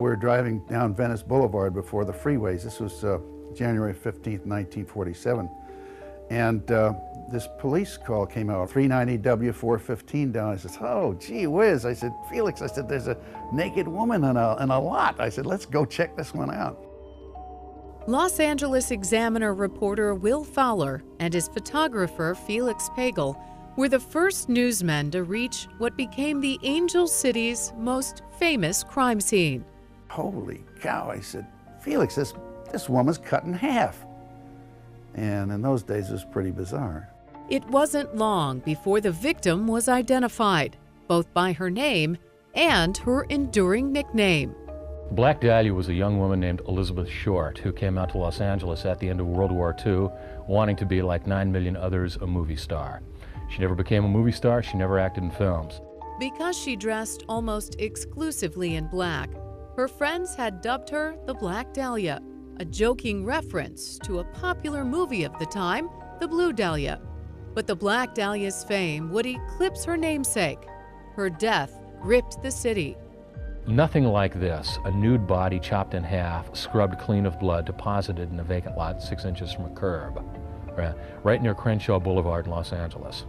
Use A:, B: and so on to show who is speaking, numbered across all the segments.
A: We were driving down Venice Boulevard before the freeways. This was January 15th, 1947. And this police call came out, 390W 415 down. I said, oh, gee whiz. I said, Felix, I said, there's a naked woman in a lot. I said, let's go check this one out.
B: Los Angeles Examiner reporter Will Fowler and his photographer Felix Pagel were the first newsmen to reach what became the Angel City's most famous crime scene.
A: Holy cow, I said, Felix, this woman's cut in half. And in those days, it was pretty bizarre.
B: It wasn't long before the victim was identified, both by her name and her enduring nickname.
C: Black Dahlia was a young woman named Elizabeth Short who came out to Los Angeles at the end of World War II, wanting to be, like 9 million others, a movie star. She never became a movie star, she never acted in films.
B: Because she dressed almost exclusively in black, her friends had dubbed her the Black Dahlia, a joking reference to a popular movie of the time, The Blue Dahlia. But the Black Dahlia's fame would eclipse her namesake. Her death gripped the city.
C: Nothing like this, a nude body chopped in half, scrubbed clean of blood, deposited in a vacant lot 6 inches from a curb, right near Crenshaw Boulevard in Los Angeles.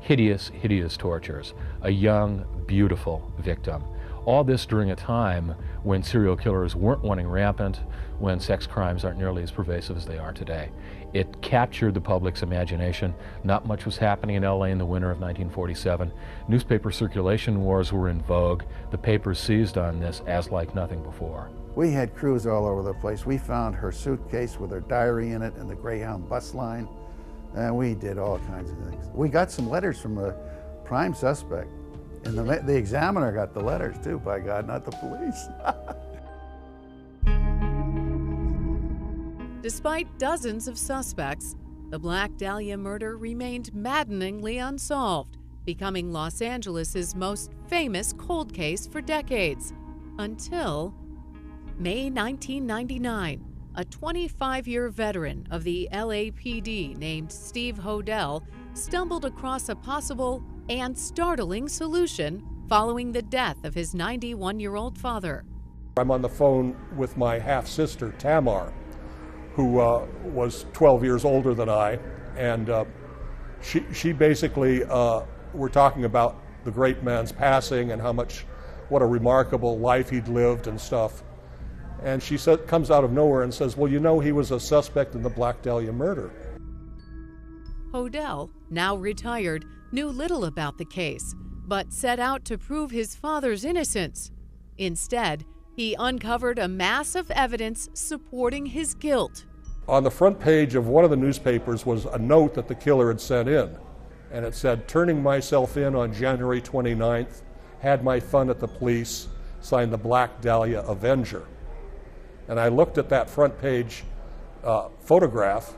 C: Hideous, hideous tortures. A young, beautiful victim. All this during a time when serial killers weren't running rampant, when sex crimes aren't nearly as pervasive as they are today. It captured the public's imagination. Not much was happening in LA in the winter of 1947. Newspaper circulation wars were in vogue. The papers seized on this as like nothing before.
A: We had crews all over the place. We found her suitcase with her diary in it and the Greyhound bus line, and we did all kinds of things. We got some letters from a prime suspect, and the Examiner got the letters too, by God, not the police.
B: Despite dozens of suspects, the Black Dahlia murder remained maddeningly unsolved, becoming Los Angeles's most famous cold case for decades. Until May 1999, a 25-year veteran of the LAPD named Steve Hodel stumbled across a possible and startling solution following the death of his 91-year-old father.
D: I'm on the phone with my half-sister, Tamar, who was 12 years older than I, and she basically, we're talking about the great man's passing and what a remarkable life he'd lived and stuff. And she comes out of nowhere and says, well, you know, he was a suspect in the Black Dahlia murder.
B: Hodel, now retired, knew little about the case, but set out to prove his father's innocence. Instead, he uncovered a mass of evidence supporting his guilt.
D: On the front page of one of the newspapers was a note that the killer had sent in, and it said, turning myself in on January 29th, had my fun at the police, signed the Black Dahlia Avenger. And I looked at that front page photograph,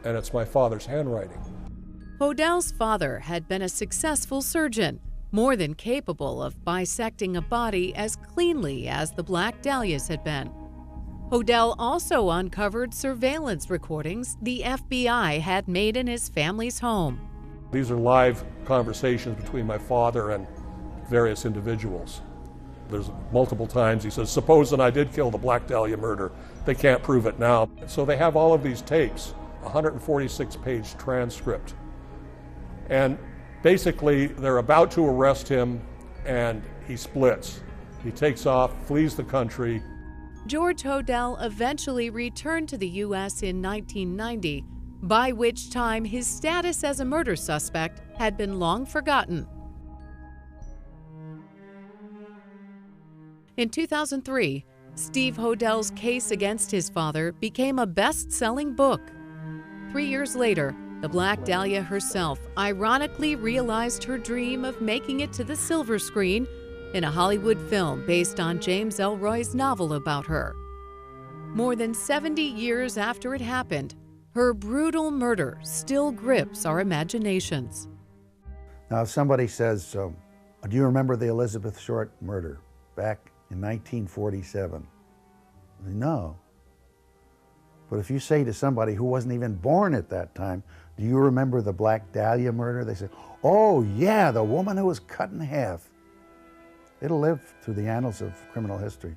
D: and it's my father's handwriting.
B: Hodel's father had been a successful surgeon, more than capable of bisecting a body as cleanly as the Black Dahlia's had been. Hodel also uncovered surveillance recordings the FBI had made in his family's home.
D: These are live conversations between my father and various individuals. There's multiple times he says, supposing I did kill the Black Dahlia murder, they can't prove it now. So they have all of these tapes, 146-page transcript. And basically, they're about to arrest him, and he splits. He takes off, flees the country.
B: George Hodel eventually returned to the U.S. in 1990, by which time his status as a murder suspect had been long forgotten. In 2003, Steve Hodel's case against his father became a best-selling book. 3 years later, the Black Dahlia herself ironically realized her dream of making it to the silver screen in a Hollywood film based on James Ellroy's novel about her. More than 70 years after it happened, her brutal murder still grips our imaginations.
A: Now, if somebody says, do you remember the Elizabeth Short murder back in 1947? No. But if you say to somebody who wasn't even born at that time, do you remember the Black Dahlia murder? They say, oh yeah, the woman who was cut in half. It'll live through the annals of criminal history.